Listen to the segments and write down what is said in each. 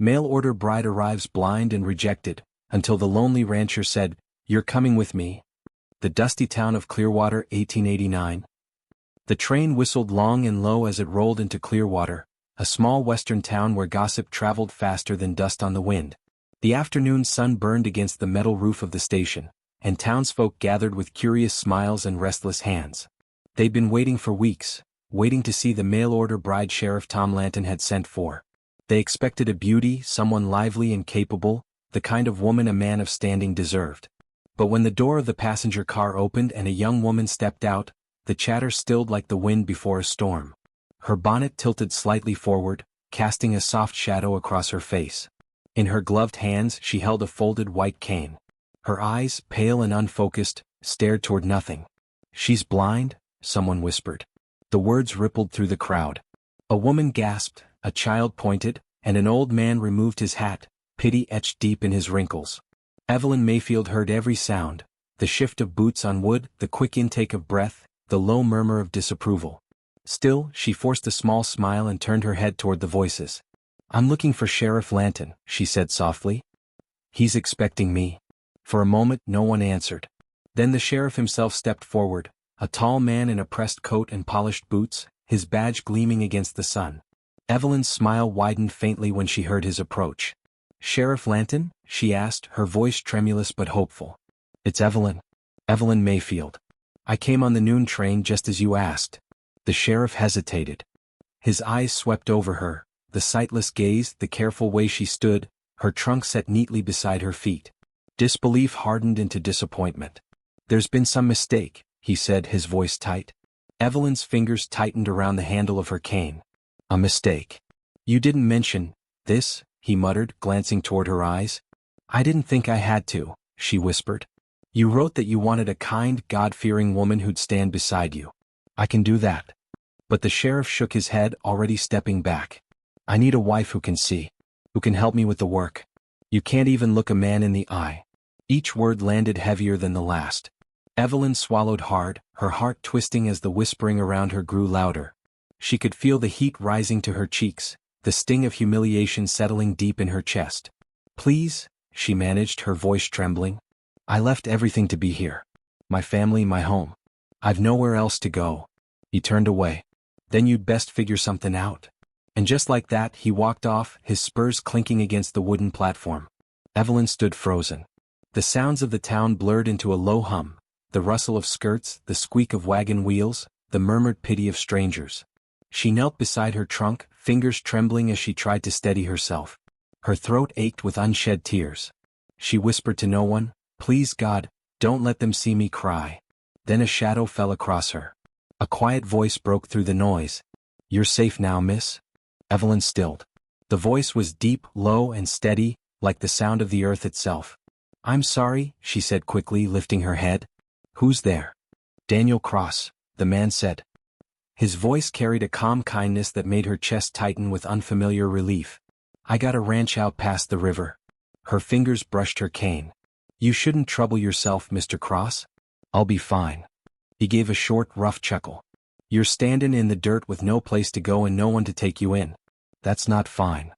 Mail order bride arrives blind and rejected, until the lonely rancher said, "You're coming with me." The dusty town of Clearwater, 1889. The train whistled long and low as it rolled into Clearwater, a small western town where gossip traveled faster than dust on the wind. The afternoon sun burned against the metal roof of the station, and townsfolk gathered with curious smiles and restless hands. They'd been waiting for weeks, waiting to see the mail-order bride Sheriff Tom Lanton had sent for. They expected a beauty, someone lively and capable, the kind of woman a man of standing deserved. But when the door of the passenger car opened and a young woman stepped out, the chatter stilled like the wind before a storm. Her bonnet tilted slightly forward, casting a soft shadow across her face. In her gloved hands she held a folded white cane. Her eyes, pale and unfocused, stared toward nothing. "She's blind," someone whispered. The words rippled through the crowd. A woman gasped, a child pointed, and an old man removed his hat, pity etched deep in his wrinkles. Evelyn Mayfield heard every sound, the shift of boots on wood, the quick intake of breath, the low murmur of disapproval. Still, she forced a small smile and turned her head toward the voices. "I'm looking for Sheriff Lanton," she said softly. "He's expecting me." For a moment no one answered. Then the sheriff himself stepped forward, a tall man in a pressed coat and polished boots, his badge gleaming against the sun. Evelyn's smile widened faintly when she heard his approach. "Sheriff Lanton?" she asked, her voice tremulous but hopeful. "It's Evelyn. Evelyn Mayfield. I came on the noon train just as you asked." The sheriff hesitated. His eyes swept over her, the sightless gaze, the careful way she stood, her trunk set neatly beside her feet. Disbelief hardened into disappointment. "There's been some mistake," he said, his voice tight. Evelyn's fingers tightened around the handle of her cane. "A mistake. You didn't mention this," he muttered, glancing toward her eyes. "I didn't think I had to," she whispered. "You wrote that you wanted a kind, God-fearing woman who'd stand beside you. I can do that." But the sheriff shook his head, already stepping back. "I need a wife who can see, who can help me with the work. You can't even look a man in the eye." Each word landed heavier than the last. Evelyn swallowed hard, her heart twisting as the whispering around her grew louder. She could feel the heat rising to her cheeks, the sting of humiliation settling deep in her chest. "Please," she managed, her voice trembling. "I left everything to be here. My family, my home. I've nowhere else to go." He turned away. "Then you'd best figure something out." And just like that he walked off, his spurs clinking against the wooden platform. Evelyn stood frozen. The sounds of the town blurred into a low hum, the rustle of skirts, the squeak of wagon wheels, the murmured pity of strangers. She knelt beside her trunk, fingers trembling as she tried to steady herself. Her throat ached with unshed tears. She whispered to no one, "Please God, don't let them see me cry." Then a shadow fell across her. A quiet voice broke through the noise. "You're safe now, miss?" Evelyn stilled. The voice was deep, low and steady, like the sound of the earth itself. "I'm sorry," she said quickly, lifting her head. "Who's there?" "Daniel Cross," the man said. His voice carried a calm kindness that made her chest tighten with unfamiliar relief. "I got a ranch out past the river." Her fingers brushed her cane. "You shouldn't trouble yourself, Mr. Cross. I'll be fine." He gave a short, rough chuckle. "You're standin' in the dirt with no place to go and no one to take you in. That's not fine."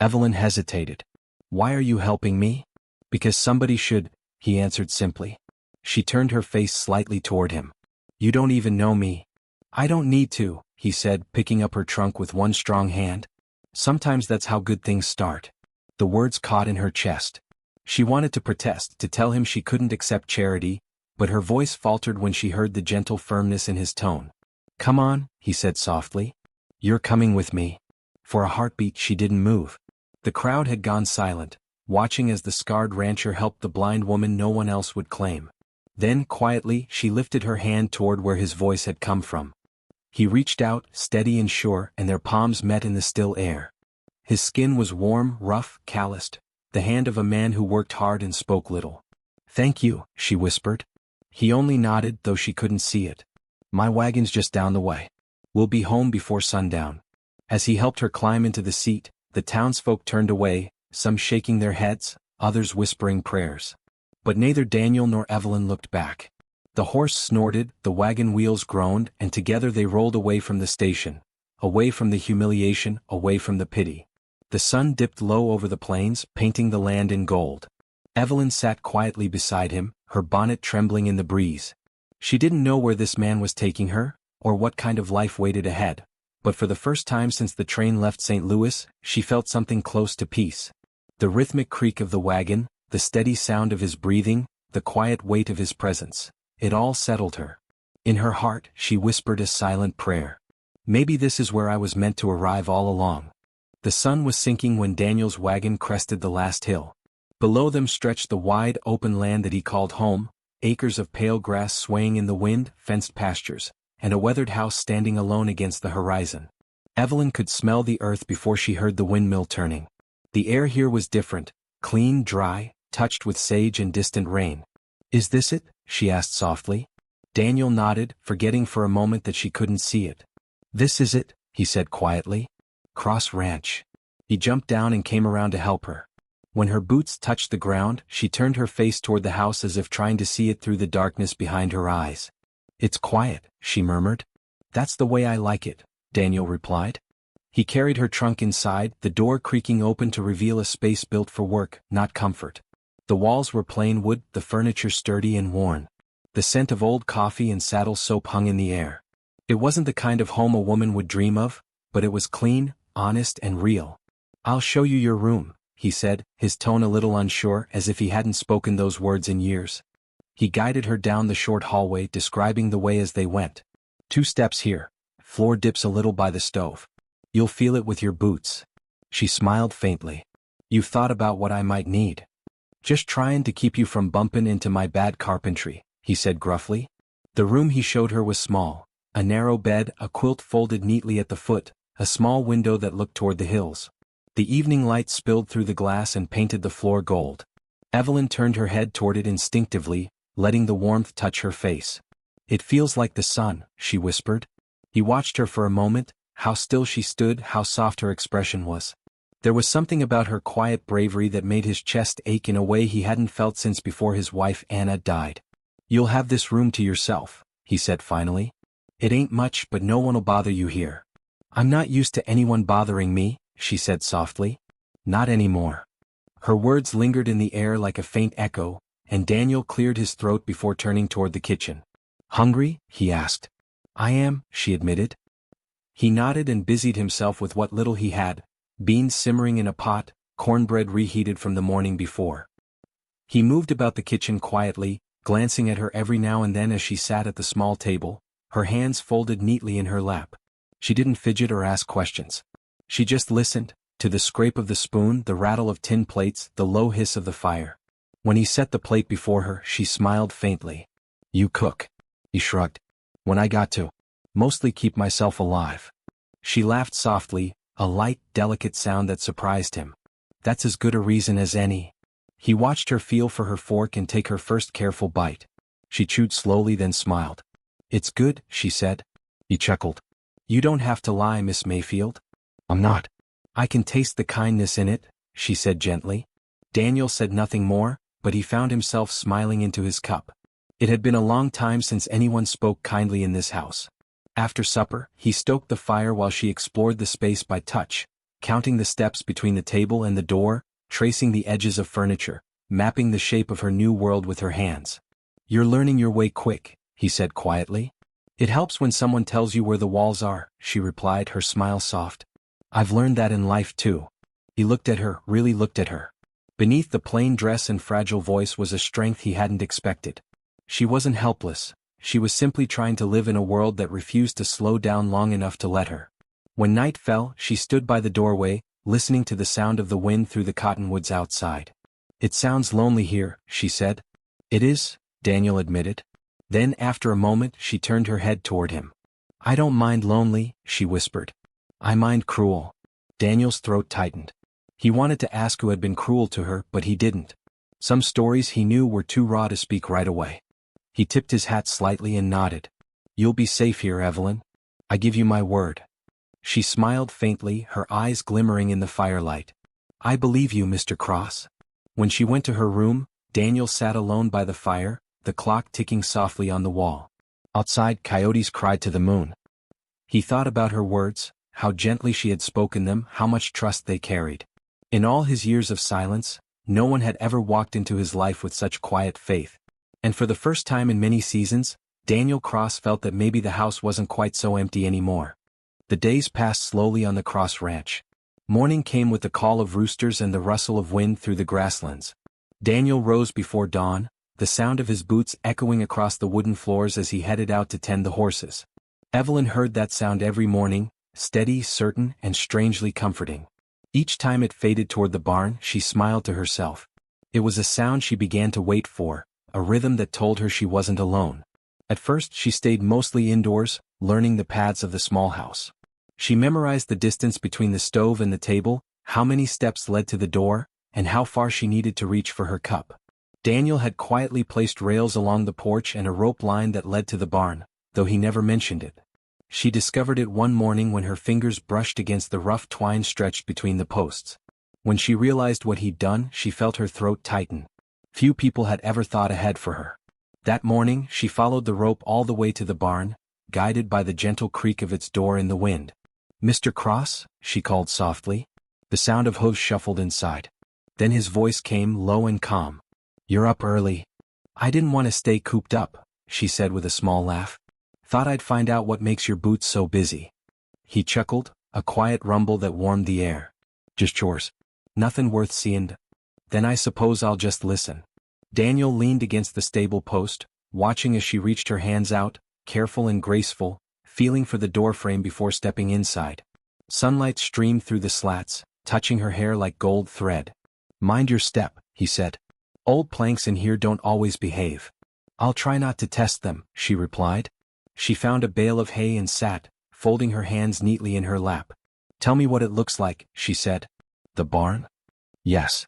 Evelyn hesitated. "Why are you helping me?" "Because somebody should," he answered simply. She turned her face slightly toward him. "You don't even know me." "I don't need to," he said, picking up her trunk with one strong hand. "Sometimes that's how good things start." The words caught in her chest. She wanted to protest, to tell him she couldn't accept charity, but her voice faltered when she heard the gentle firmness in his tone. "Come on," he said softly. "You're coming with me." For a heartbeat she didn't move. The crowd had gone silent, watching as the scarred rancher helped the blind woman no one else would claim. Then, quietly, she lifted her hand toward where his voice had come from. He reached out, steady and sure, and their palms met in the still air. His skin was warm, rough, calloused, the hand of a man who worked hard and spoke little. "Thank you," she whispered. He only nodded, though she couldn't see it. "My wagon's just down the way. We'll be home before sundown." As he helped her climb into the seat, the townsfolk turned away, some shaking their heads, others whispering prayers. But neither Daniel nor Evelyn looked back. The horse snorted, the wagon wheels groaned, and together they rolled away from the station, away from the humiliation, away from the pity. The sun dipped low over the plains, painting the land in gold. Evelyn sat quietly beside him, her bonnet trembling in the breeze. She didn't know where this man was taking her, or what kind of life waited ahead, but for the first time since the train left St. Louis, she felt something close to peace. The rhythmic creak of the wagon, the steady sound of his breathing, the quiet weight of his presence, it all settled her. In her heart, she whispered a silent prayer. Maybe this is where I was meant to arrive all along. The sun was sinking when Daniel's wagon crested the last hill. Below them stretched the wide, open land that he called home, acres of pale grass swaying in the wind, fenced pastures, and a weathered house standing alone against the horizon. Evelyn could smell the earth before she heard the windmill turning. The air here was different, clean, dry, touched with sage and distant rain. "Is this it?" she asked softly. Daniel nodded, forgetting for a moment that she couldn't see it. "This is it," he said quietly. "Cross Ranch." He jumped down and came around to help her. When her boots touched the ground, she turned her face toward the house as if trying to see it through the darkness behind her eyes. "It's quiet," she murmured. "That's the way I like it," Daniel replied. He carried her trunk inside, the door creaking open to reveal a space built for work, not comfort. The walls were plain wood, the furniture sturdy and worn. The scent of old coffee and saddle soap hung in the air. It wasn't the kind of home a woman would dream of, but it was clean, honest and real. "I'll show you your room," he said, his tone a little unsure, as if he hadn't spoken those words in years. He guided her down the short hallway, describing the way as they went. "2 steps here. Floor dips a little by the stove. You'll feel it with your boots." She smiled faintly. "You've thought about what I might need." "Just trying to keep you from bumping into my bad carpentry," he said gruffly. The room he showed her was small. A narrow bed, a quilt folded neatly at the foot, a small window that looked toward the hills. The evening light spilled through the glass and painted the floor gold. Evelyn turned her head toward it instinctively, letting the warmth touch her face. "It feels like the sun," she whispered. He watched her for a moment, how still she stood, how soft her expression was. There was something about her quiet bravery that made his chest ache in a way he hadn't felt since before his wife Anna died. "You'll have this room to yourself," he said finally. "It ain't much, but no one'll bother you here." "I'm not used to anyone bothering me," she said softly. "Not anymore." Her words lingered in the air like a faint echo, and Daniel cleared his throat before turning toward the kitchen. "Hungry?" he asked. "I am," she admitted. He nodded and busied himself with what little he had, beans simmering in a pot, cornbread reheated from the morning before. He moved about the kitchen quietly, glancing at her every now and then as she sat at the small table, her hands folded neatly in her lap. She didn't fidget or ask questions. She just listened, to the scrape of the spoon, the rattle of tin plates, the low hiss of the fire. When he set the plate before her, she smiled faintly. "You cook." He shrugged. "When I got to. Mostly keep myself alive." She laughed softly, a light, delicate sound that surprised him. "That's as good a reason as any." He watched her feel for her fork and take her first careful bite. She chewed slowly, then smiled. "It's good," she said. He chuckled. "You don't have to lie, Miss Mayfield." "I'm not." "I can taste the kindness in it," she said gently. Daniel said nothing more, but he found himself smiling into his cup. It had been a long time since anyone spoke kindly in this house. After supper, he stoked the fire while she explored the space by touch, counting the steps between the table and the door, tracing the edges of furniture, mapping the shape of her new world with her hands. "You're learning your way quick," he said quietly. "It helps when someone tells you where the walls are," she replied, her smile soft. "I've learned that in life too." He looked at her, really looked at her. Beneath the plain dress and fragile voice was a strength he hadn't expected. She wasn't helpless, she was simply trying to live in a world that refused to slow down long enough to let her. When night fell, she stood by the doorway, listening to the sound of the wind through the cottonwoods outside. "It sounds lonely here," she said. "It is," Daniel admitted. Then, after a moment, she turned her head toward him. "I don't mind lonely," she whispered. "I mind cruel." Daniel's throat tightened. He wanted to ask who had been cruel to her, but he didn't. Some stories he knew were too raw to speak right away. He tipped his hat slightly and nodded. "You'll be safe here, Evelyn. I give you my word." She smiled faintly, her eyes glimmering in the firelight. "I believe you, Mr. Cross." When she went to her room, Daniel sat alone by the fire, the clock ticking softly on the wall. Outside, coyotes cried to the moon. He thought about her words, how gently she had spoken them, how much trust they carried. In all his years of silence, no one had ever walked into his life with such quiet faith. And for the first time in many seasons, Daniel Cross felt that maybe the house wasn't quite so empty anymore. The days passed slowly on the Cross Ranch. Morning came with the call of roosters and the rustle of wind through the grasslands. Daniel rose before dawn, the sound of his boots echoing across the wooden floors as he headed out to tend the horses. Evelyn heard that sound every morning, steady, certain, and strangely comforting. Each time it faded toward the barn, she smiled to herself. It was a sound she began to wait for, a rhythm that told her she wasn't alone. At first she stayed mostly indoors, learning the paths of the small house. She memorized the distance between the stove and the table, how many steps led to the door, and how far she needed to reach for her cup. Daniel had quietly placed rails along the porch and a rope line that led to the barn, though he never mentioned it. She discovered it one morning when her fingers brushed against the rough twine stretched between the posts. When she realized what he'd done, she felt her throat tighten. Few people had ever thought ahead for her. That morning, she followed the rope all the way to the barn, guided by the gentle creak of its door in the wind. "Mr. Cross?" she called softly. The sound of hooves shuffled inside. Then his voice came low and calm. "You're up early." "I didn't want to stay cooped up," she said with a small laugh. "Thought I'd find out what makes your boots so busy." He chuckled, a quiet rumble that warmed the air. "Just chores. Nothing worth seeing." "Then I suppose I'll just listen." Daniel leaned against the stable post, watching as she reached her hands out, careful and graceful, feeling for the doorframe before stepping inside. Sunlight streamed through the slats, touching her hair like gold thread. "Mind your step," he said. "Old planks in here don't always behave." "I'll try not to test them," she replied. She found a bale of hay and sat, folding her hands neatly in her lap. "Tell me what it looks like," she said. "The barn?" "Yes."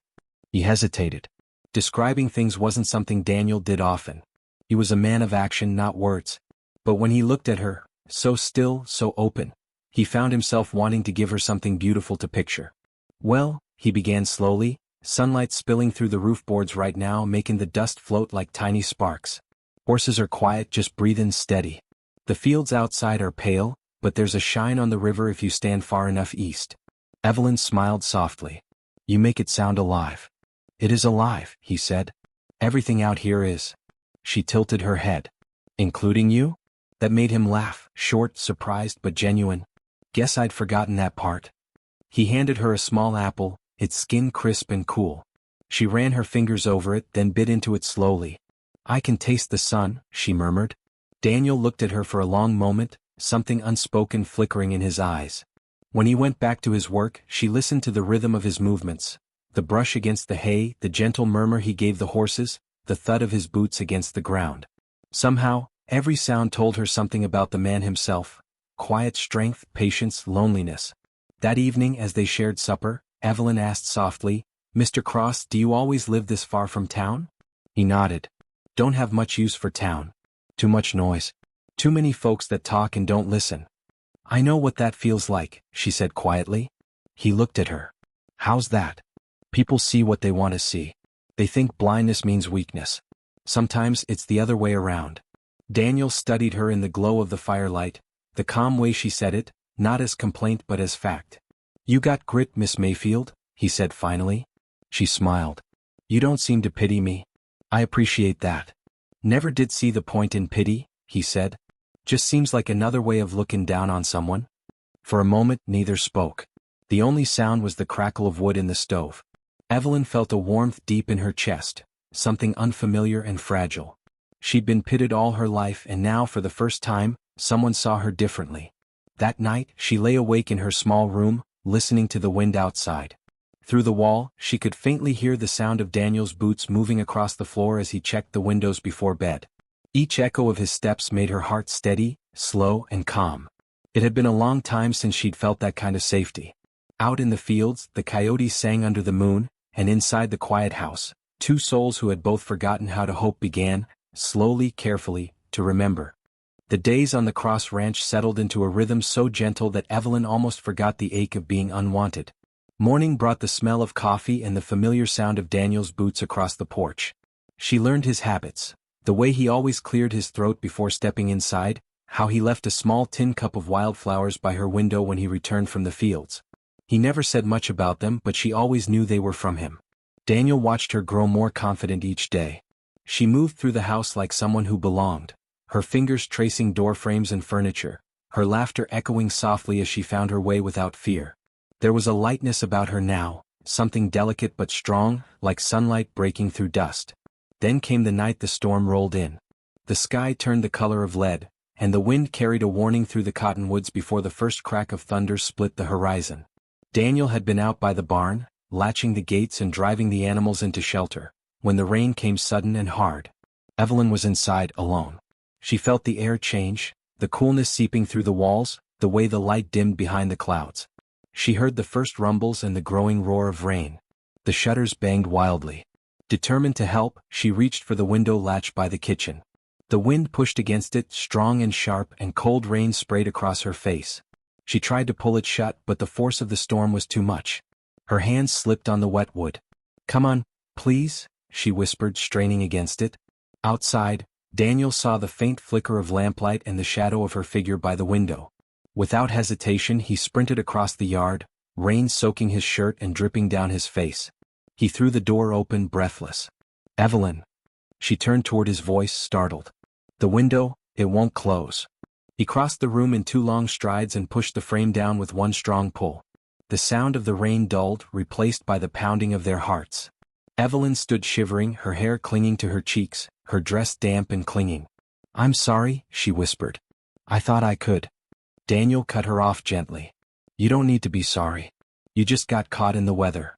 He hesitated. Describing things wasn't something Daniel did often. He was a man of action, not words. But when he looked at her, so still, so open, he found himself wanting to give her something beautiful to picture. "Well," he began slowly, sunlight spilling through the roof boards right now, making the dust float like tiny sparks. "Horses are quiet, just breathing steady. The fields outside are pale, but there's a shine on the river if you stand far enough east." Evelyn smiled softly. "You make it sound alive." "It is alive," he said. "Everything out here is." She tilted her head. "Including you?" That made him laugh, short, surprised but genuine. "Guess I'd forgotten that part." He handed her a small apple, its skin crisp and cool. She ran her fingers over it, then bit into it slowly. "I can taste the sun," she murmured. Daniel looked at her for a long moment, something unspoken flickering in his eyes. When he went back to his work, she listened to the rhythm of his movements, the brush against the hay, the gentle murmur he gave the horses, the thud of his boots against the ground. Somehow, every sound told her something about the man himself: quiet strength, patience, loneliness. That evening, as they shared supper, Evelyn asked softly, "Mr. Cross, do you always live this far from town?" He nodded. "Don't have much use for town. Too much noise. Too many folks that talk and don't listen." "I know what that feels like," she said quietly. He looked at her. "How's that?" "People see what they want to see. They think blindness means weakness. Sometimes it's the other way around." Daniel studied her in the glow of the firelight, the calm way she said it, not as complaint but as fact. "You got grit, Miss Mayfield," he said finally. She smiled. "You don't seem to pity me." "I appreciate that." "Never did see the point in pity," he said. "Just seems like another way of looking down on someone." For a moment neither spoke. The only sound was the crackle of wood in the stove. Evelyn felt a warmth deep in her chest, something unfamiliar and fragile. She'd been pitted all her life, and now for the first time, someone saw her differently. That night, she lay awake in her small room, listening to the wind outside. Through the wall, she could faintly hear the sound of Daniel's boots moving across the floor as he checked the windows before bed. Each echo of his steps made her heart steady, slow, and calm. It had been a long time since she'd felt that kind of safety. Out in the fields, the coyotes sang under the moon, and inside the quiet house, two souls who had both forgotten how to hope began, slowly, carefully, to remember. The days on the Cross Ranch settled into a rhythm so gentle that Evelyn almost forgot the ache of being unwanted. Morning brought the smell of coffee and the familiar sound of Daniel's boots across the porch. She learned his habits, the way he always cleared his throat before stepping inside, how he left a small tin cup of wildflowers by her window when he returned from the fields. He never said much about them, but she always knew they were from him. Daniel watched her grow more confident each day. She moved through the house like someone who belonged, her fingers tracing door frames and furniture, her laughter echoing softly as she found her way without fear. There was a lightness about her now, something delicate but strong, like sunlight breaking through dust. Then came the night the storm rolled in. The sky turned the color of lead, and the wind carried a warning through the cottonwoods before the first crack of thunder split the horizon. Daniel had been out by the barn, latching the gates and driving the animals into shelter, when the rain came sudden and hard. Evelyn was inside, alone. She felt the air change, the coolness seeping through the walls, the way the light dimmed behind the clouds. She heard the first rumbles and the growing roar of rain. The shutters banged wildly. Determined to help, she reached for the window latch by the kitchen. The wind pushed against it, strong and sharp, and cold rain sprayed across her face. She tried to pull it shut, but the force of the storm was too much. Her hands slipped on the wet wood. "Come on, please," she whispered, straining against it. Outside, Daniel saw the faint flicker of lamplight and the shadow of her figure by the window. Without hesitation, he sprinted across the yard, rain soaking his shirt and dripping down his face. He threw the door open, breathless. "Evelyn." She turned toward his voice, startled. "The window, it won't close." He crossed the room in 2 long strides and pushed the frame down with one strong pull. The sound of the rain dulled, replaced by the pounding of their hearts. Evelyn stood shivering, her hair clinging to her cheeks, her dress damp and clinging. "I'm sorry," she whispered. "I thought I could." Daniel cut her off gently. "You don't need to be sorry. You just got caught in the weather."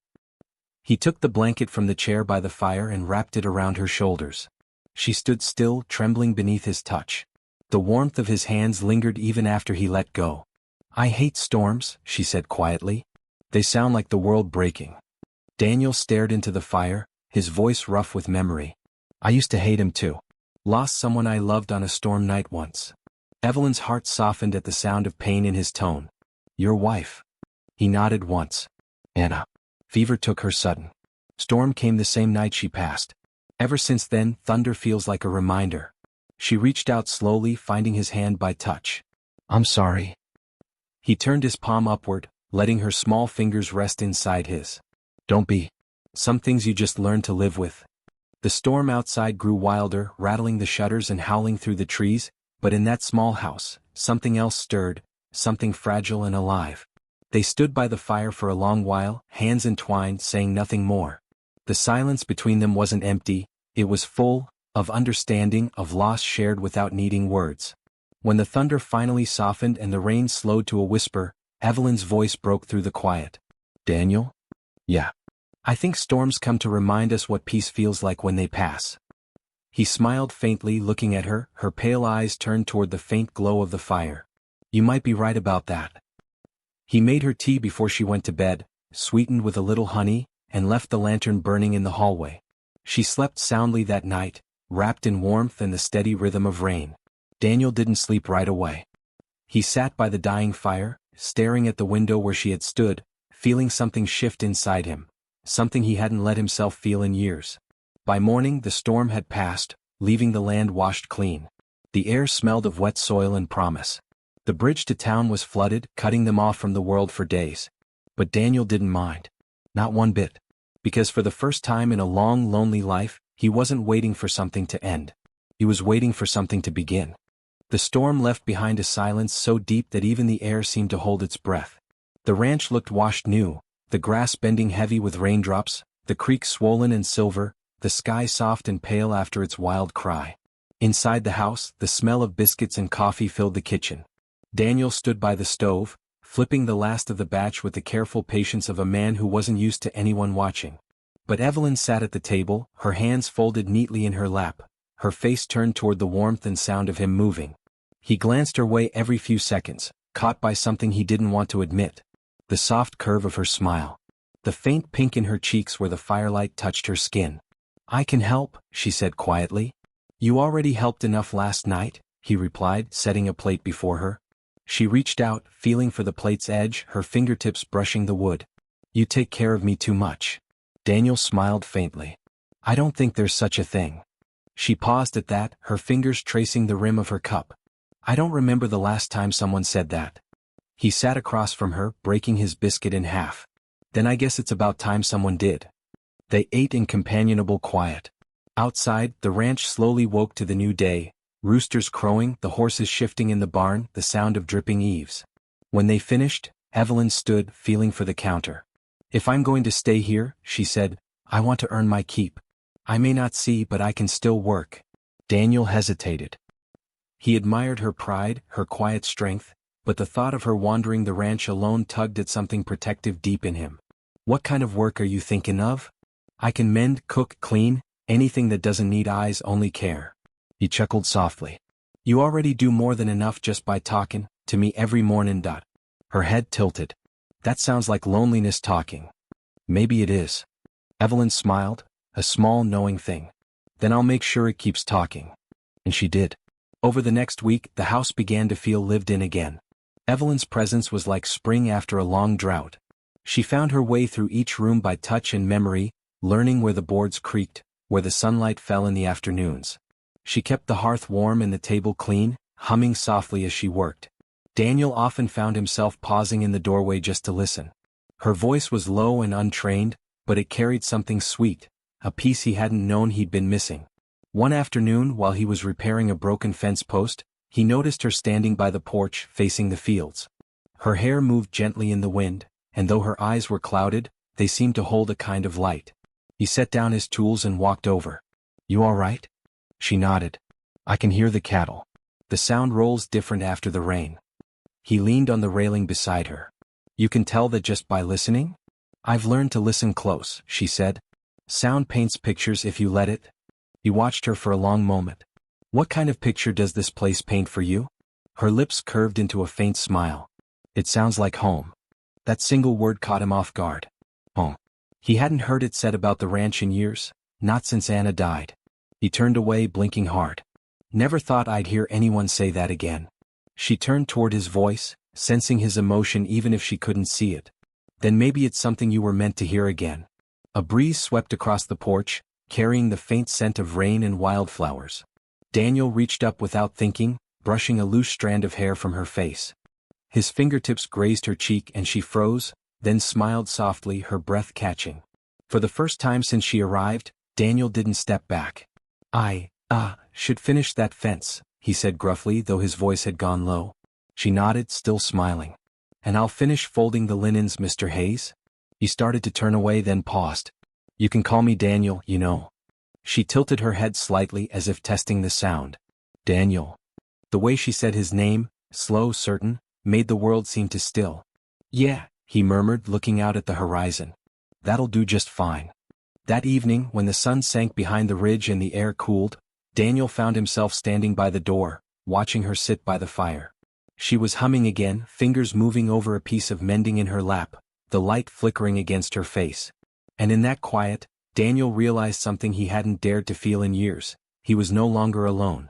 He took the blanket from the chair by the fire and wrapped it around her shoulders. She stood still, trembling beneath his touch. The warmth of his hands lingered even after he let go. "I hate storms," she said quietly. "They sound like the world breaking." Daniel stared into the fire, his voice rough with memory. "I used to hate him too. Lost someone I loved on a storm night once." Evelyn's heart softened at the sound of pain in his tone. "Your wife?" He nodded once. "Anna." Fever took her sudden. Storm came the same night she passed. Ever since then, thunder feels like a reminder. She reached out slowly, finding his hand by touch. "I'm sorry." He turned his palm upward, letting her small fingers rest inside his. "Don't be. Some things you just learn to live with." The storm outside grew wilder, rattling the shutters and howling through the trees, but in that small house, something else stirred, something fragile and alive. They stood by the fire for a long while, hands entwined, saying nothing more. The silence between them wasn't empty, it was full, of understanding, of loss shared without needing words. When the thunder finally softened and the rain slowed to a whisper, Evelyn's voice broke through the quiet. "Daniel?" "Yeah. I think storms come to remind us what peace feels like when they pass." He smiled faintly, looking at her, her pale eyes turned toward the faint glow of the fire. "You might be right about that." He made her tea before she went to bed, sweetened with a little honey, and left the lantern burning in the hallway. She slept soundly that night, wrapped in warmth and the steady rhythm of rain. Daniel didn't sleep right away. He sat by the dying fire, staring at the window where she had stood, feeling something shift inside him, something he hadn't let himself feel in years. By morning the storm had passed, leaving the land washed clean. The air smelled of wet soil and promise. The bridge to town was flooded, cutting them off from the world for days. But Daniel didn't mind. Not one bit. Because for the first time in a long, lonely life, he wasn't waiting for something to end. He was waiting for something to begin. The storm left behind a silence so deep that even the air seemed to hold its breath. The ranch looked washed new, the grass bending heavy with raindrops, the creek swollen and silver, the sky soft and pale after its wild cry. Inside the house, the smell of biscuits and coffee filled the kitchen. Daniel stood by the stove, flipping the last of the batch with the careful patience of a man who wasn't used to anyone watching. But Evelyn sat at the table, her hands folded neatly in her lap, her face turned toward the warmth and sound of him moving. He glanced her way every few seconds, caught by something he didn't want to admit. The soft curve of her smile. The faint pink in her cheeks where the firelight touched her skin. "I can help," she said quietly. "You already helped enough last night," he replied, setting a plate before her. She reached out, feeling for the plate's edge, her fingertips brushing the wood. "You take care of me too much." Daniel smiled faintly. "I don't think there's such a thing." She paused at that, her fingers tracing the rim of her cup. I don't remember the last time someone said that. He sat across from her, breaking his biscuit in half. Then I guess it's about time someone did. They ate in companionable quiet. Outside, the ranch slowly woke to the new day, roosters crowing, the horses shifting in the barn, the sound of dripping eaves. When they finished, Evelyn stood, feeling for the counter. If I'm going to stay here, she said, I want to earn my keep. I may not see, but I can still work. Daniel hesitated. He admired her pride, her quiet strength, but the thought of her wandering the ranch alone tugged at something protective deep in him. What kind of work are you thinking of? I can mend, cook, clean, anything that doesn't need eyes, only care. He chuckled softly. You already do more than enough just by talking to me every morning. Her head tilted. That sounds like loneliness talking. Maybe it is. Evelyn smiled, a small knowing thing. Then I'll make sure it keeps talking. And she did. Over the next week, the house began to feel lived in again. Evelyn's presence was like spring after a long drought. She found her way through each room by touch and memory, learning where the boards creaked, where the sunlight fell in the afternoons. She kept the hearth warm and the table clean, humming softly as she worked. Daniel often found himself pausing in the doorway just to listen. Her voice was low and untrained, but it carried something sweet, a piece he hadn't known he'd been missing. One afternoon, while he was repairing a broken fence post, he noticed her standing by the porch, facing the fields. Her hair moved gently in the wind, and though her eyes were clouded, they seemed to hold a kind of light. He set down his tools and walked over. You all right? She nodded. I can hear the cattle. The sound rolls different after the rain. He leaned on the railing beside her. You can tell that just by listening? I've learned to listen close, she said. Sound paints pictures if you let it. He watched her for a long moment. What kind of picture does this place paint for you? Her lips curved into a faint smile. It sounds like home. That single word caught him off guard. Home. He hadn't heard it said about the ranch in years, not since Anna died. He turned away, blinking hard. Never thought I'd hear anyone say that again. She turned toward his voice, sensing his emotion even if she couldn't see it. Then maybe it's something you were meant to hear again. A breeze swept across the porch, carrying the faint scent of rain and wildflowers. Daniel reached up without thinking, brushing a loose strand of hair from her face. His fingertips grazed her cheek and she froze, then smiled softly, her breath catching. For the first time since she arrived, Daniel didn't step back. I should finish that fence, he said gruffly, though his voice had gone low. She nodded, still smiling. And I'll finish folding the linens, Mr. Hayes. He started to turn away, then paused. You can call me Daniel, you know. She tilted her head slightly as if testing the sound. Daniel. The way she said his name, slow, certain, made the world seem to still. Yeah, he murmured, looking out at the horizon. That'll do just fine. That evening, when the sun sank behind the ridge and the air cooled, Daniel found himself standing by the door, watching her sit by the fire. She was humming again, fingers moving over a piece of mending in her lap, the light flickering against her face. And in that quiet, Daniel realized something he hadn't dared to feel in years. He was no longer alone.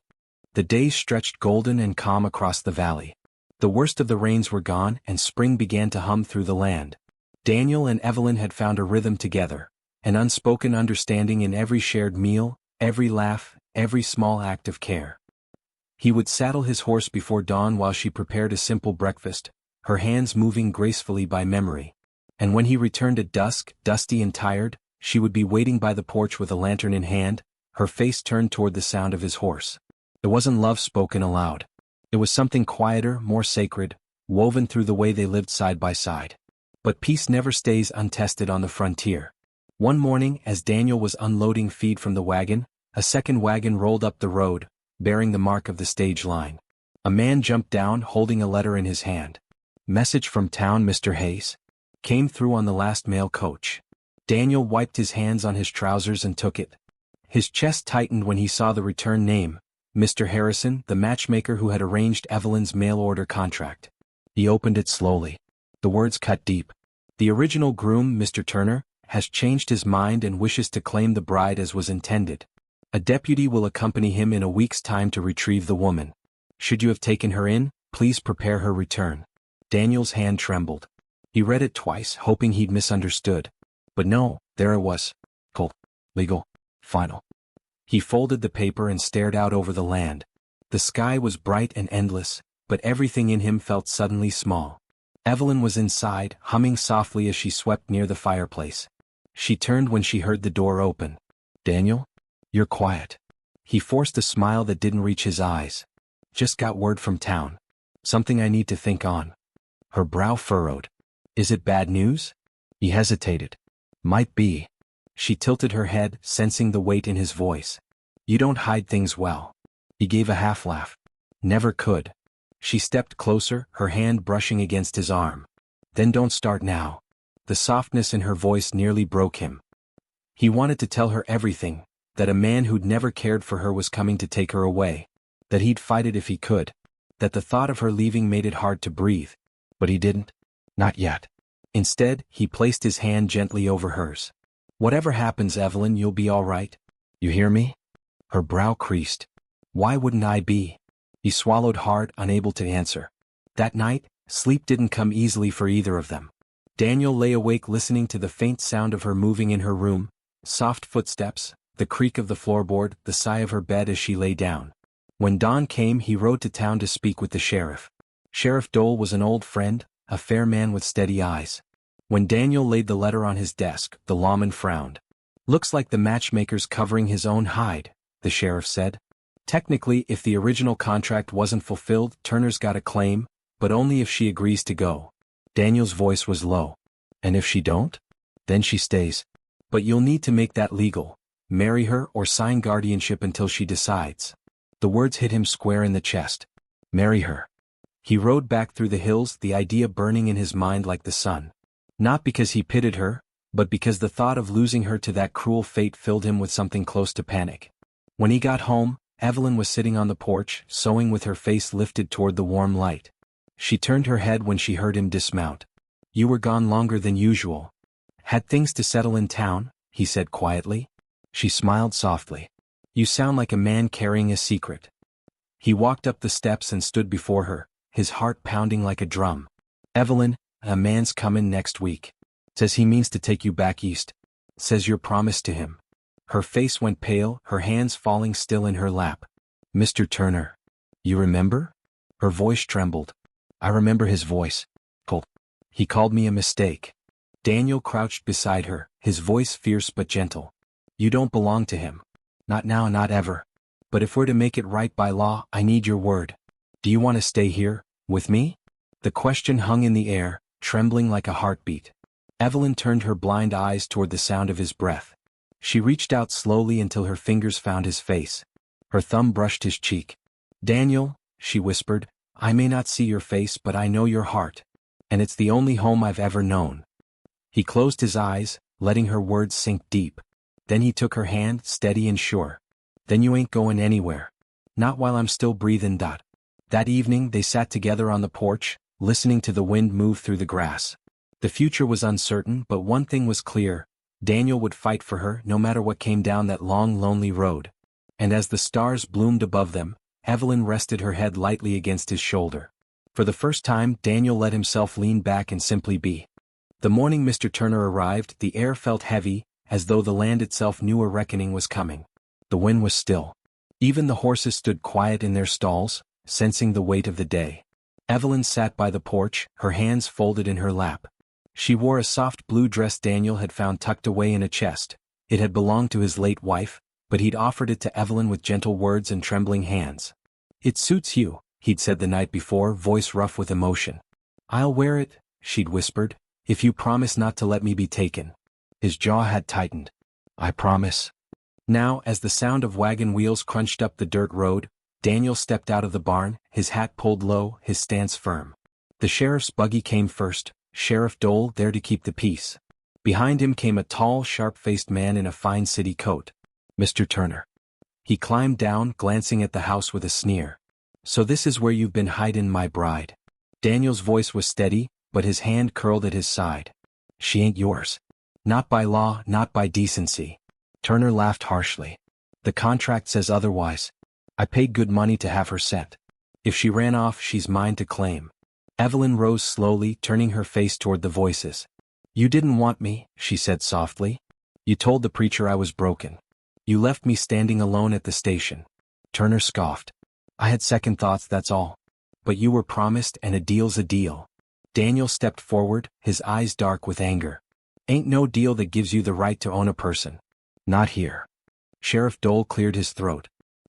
The days stretched golden and calm across the valley. The worst of the rains were gone and spring began to hum through the land. Daniel and Evelyn had found a rhythm together, an unspoken understanding in every shared meal, every laugh, every small act of care. He would saddle his horse before dawn while she prepared a simple breakfast, her hands moving gracefully by memory. And when he returned at dusk, dusty and tired, she would be waiting by the porch with a lantern in hand, her face turned toward the sound of his horse. It wasn't love spoken aloud. It was something quieter, more sacred, woven through the way they lived side by side. But peace never stays untested on the frontier. One morning, as Daniel was unloading feed from the wagon, a second wagon rolled up the road, bearing the mark of the stage line. A man jumped down, holding a letter in his hand. Message from town, Mr. Hayes. Came through on the last mail coach. Daniel wiped his hands on his trousers and took it. His chest tightened when he saw the return name, Mr. Harrison, the matchmaker who had arranged Evelyn's mail-order contract. He opened it slowly. The words cut deep. The original groom, Mr. Turner, has changed his mind and wishes to claim the bride as was intended. A deputy will accompany him in a week's time to retrieve the woman. Should you have taken her in, please prepare her return. Daniel's hand trembled. He read it twice, hoping he'd misunderstood. But no, there it was. Cold. Legal. Final. He folded the paper and stared out over the land. The sky was bright and endless, but everything in him felt suddenly small. Evelyn was inside, humming softly as she swept near the fireplace. She turned when she heard the door open. "Daniel? You're quiet." He forced a smile that didn't reach his eyes. "Just got word from town. Something I need to think on." Her brow furrowed. "Is it bad news?" He hesitated. "Might be." She tilted her head, sensing the weight in his voice. "You don't hide things well." He gave a half laugh. "Never could." She stepped closer, her hand brushing against his arm. "Then don't start now." The softness in her voice nearly broke him. He wanted to tell her everything, that a man who'd never cared for her was coming to take her away, that he'd fight it if he could, that the thought of her leaving made it hard to breathe. But he didn't. Not yet. Instead, he placed his hand gently over hers. "Whatever happens, Evelyn, you'll be all right. You hear me?" Her brow creased. "Why wouldn't I be?" He swallowed hard, unable to answer. That night, sleep didn't come easily for either of them. Daniel lay awake listening to the faint sound of her moving in her room, soft footsteps, the creak of the floorboard, the sigh of her bed as she lay down. When dawn came, he rode to town to speak with the sheriff. Sheriff Dole was an old friend, a fair man with steady eyes. When Daniel laid the letter on his desk, the lawman frowned. "Looks like the matchmaker's covering his own hide," the sheriff said. "Technically, if the original contract wasn't fulfilled, Turner's got a claim, but only if she agrees to go." Daniel's voice was low. "And if she don't? Then she stays. But you'll need to make that legal. Marry her or sign guardianship until she decides." The words hit him square in the chest. Marry her. He rode back through the hills, the idea burning in his mind like the sun. Not because he pitied her, but because the thought of losing her to that cruel fate filled him with something close to panic. When he got home, Evelyn was sitting on the porch, sewing with her face lifted toward the warm light. She turned her head when she heard him dismount. "You were gone longer than usual." "Had things to settle in town," he said quietly. She smiled softly. "You sound like a man carrying a secret." He walked up the steps and stood before her, his heart pounding like a drum. "Evelyn, a man's comin' next week. Says he means to take you back east. Says you're promised to him." Her face went pale, her hands falling still in her lap. "Mr. Turner. You remember?" Her voice trembled. "I remember his voice. Colt. He called me a mistake." Daniel crouched beside her, his voice fierce but gentle. "You don't belong to him. Not now, not ever. But if we're to make it right by law, I need your word. Do you want to stay here, with me?" The question hung in the air, trembling like a heartbeat. Evelyn turned her blind eyes toward the sound of his breath. She reached out slowly until her fingers found his face. Her thumb brushed his cheek. "Daniel," she whispered, "I may not see your face, but I know your heart. And it's the only home I've ever known." He closed his eyes, letting her words sink deep. Then he took her hand, steady and sure. "Then you ain't going anywhere. Not while I'm still breathin'. That evening they sat together on the porch, listening to the wind move through the grass. The future was uncertain, but one thing was clear. Daniel would fight for her no matter what came down that long, lonely road. And as the stars bloomed above them, Evelyn rested her head lightly against his shoulder. For the first time, Daniel let himself lean back and simply be. The morning Mr. Turner arrived, the air felt heavy, as though the land itself knew a reckoning was coming. The wind was still. Even the horses stood quiet in their stalls, sensing the weight of the day. Evelyn sat by the porch, her hands folded in her lap. She wore a soft blue dress Daniel had found tucked away in a chest. It had belonged to his late wife, but he'd offered it to Evelyn with gentle words and trembling hands. "It suits you," he'd said the night before, voice rough with emotion. "I'll wear it," she'd whispered, "if you promise not to let me be taken." His jaw had tightened. "I promise." Now, as the sound of wagon wheels crunched up the dirt road, Daniel stepped out of the barn, his hat pulled low, his stance firm. The sheriff's buggy came first, Sheriff Dole there to keep the peace. Behind him came a tall, sharp-faced man in a fine city coat. "Mr. Turner." He climbed down, glancing at the house with a sneer. "So this is where you've been hidin' my bride." Daniel's voice was steady, but his hand curled at his side. "She ain't yours. Not by law, not by decency." Turner laughed harshly. "The contract says otherwise. I paid good money to have her sent. If she ran off, she's mine to claim." Evelyn rose slowly, turning her face toward the voices. "You didn't want me," she said softly. "You told the preacher I was broken. You left me standing alone at the station." Turner scoffed. I had second thoughts, that's all. But you were promised, and a deal's a deal. Daniel stepped forward, his eyes dark with anger. Ain't no deal that gives you the right to own a person. Not here. Sheriff Dole cleared his throat.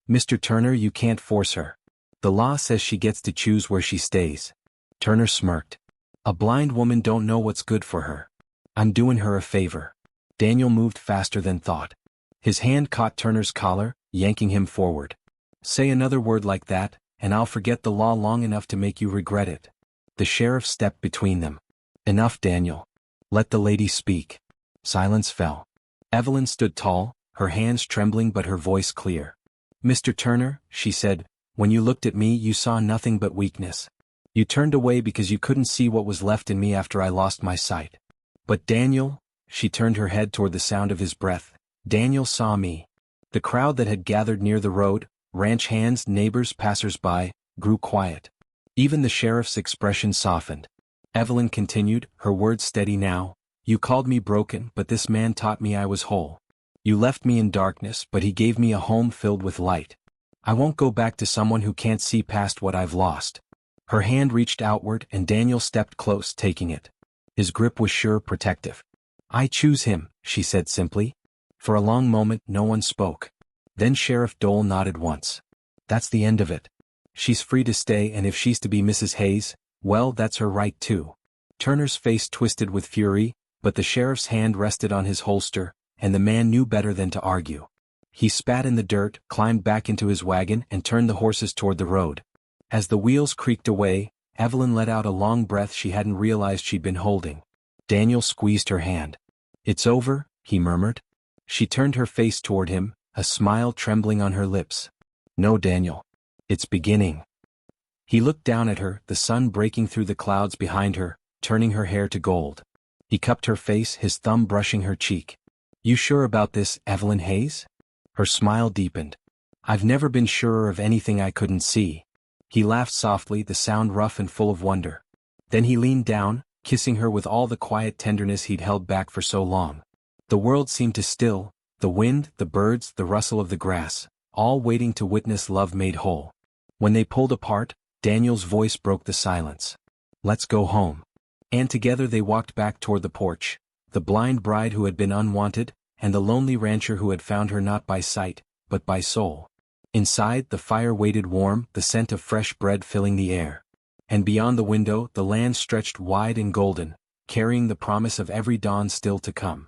Mr. Turner, you can't force her. The law says she gets to choose where she stays. Turner smirked. A blind woman don't know what's good for her. I'm doing her a favor. Daniel moved faster than thought. His hand caught Turner's collar, yanking him forward. Say another word like that, and I'll forget the law long enough to make you regret it. The sheriff stepped between them. Enough, Daniel. Let the lady speak. Silence fell. Evelyn stood tall, her hands trembling but her voice clear. Mr. Turner, she said, when you looked at me you saw nothing but weakness. You turned away because you couldn't see what was left in me after I lost my sight. But Daniel, she turned her head toward the sound of his breath, Daniel saw me. The crowd that had gathered near the road, ranch hands, neighbors, passers-by, grew quiet. Even the sheriff's expression softened. Evelyn continued, her words steady now. You called me broken, but this man taught me I was whole. You left me in darkness, but he gave me a home filled with light. I won't go back to someone who can't see past what I've lost. Her hand reached outward and Daniel stepped close, taking it. His grip was sure, protective. I choose him, she said simply. For a long moment no one spoke. Then Sheriff Dole nodded once. That's the end of it. She's free to stay, and if she's to be Mrs. Hayes, well, that's her right too. Turner's face twisted with fury, but the sheriff's hand rested on his holster, and the man knew better than to argue. He spat in the dirt, climbed back into his wagon and turned the horses toward the road. As the wheels creaked away, Evelyn let out a long breath she hadn't realized she'd been holding. Daniel squeezed her hand. It's over, he murmured. She turned her face toward him, a smile trembling on her lips. No, Daniel. It's beginning. He looked down at her, the sun breaking through the clouds behind her, turning her hair to gold. He cupped her face, his thumb brushing her cheek. You sure about this, Evelyn Hayes? Her smile deepened. I've never been surer of anything I couldn't see. He laughed softly, the sound rough and full of wonder. Then he leaned down, kissing her with all the quiet tenderness he'd held back for so long. The world seemed to still, the wind, the birds, the rustle of the grass, all waiting to witness love made whole. When they pulled apart, Daniel's voice broke the silence. Let's go home. And together they walked back toward the porch, the blind bride who had been unwanted, and the lonely rancher who had found her not by sight, but by soul. Inside, the fire waited warm, the scent of fresh bread filling the air. And beyond the window, the land stretched wide and golden, carrying the promise of every dawn still to come.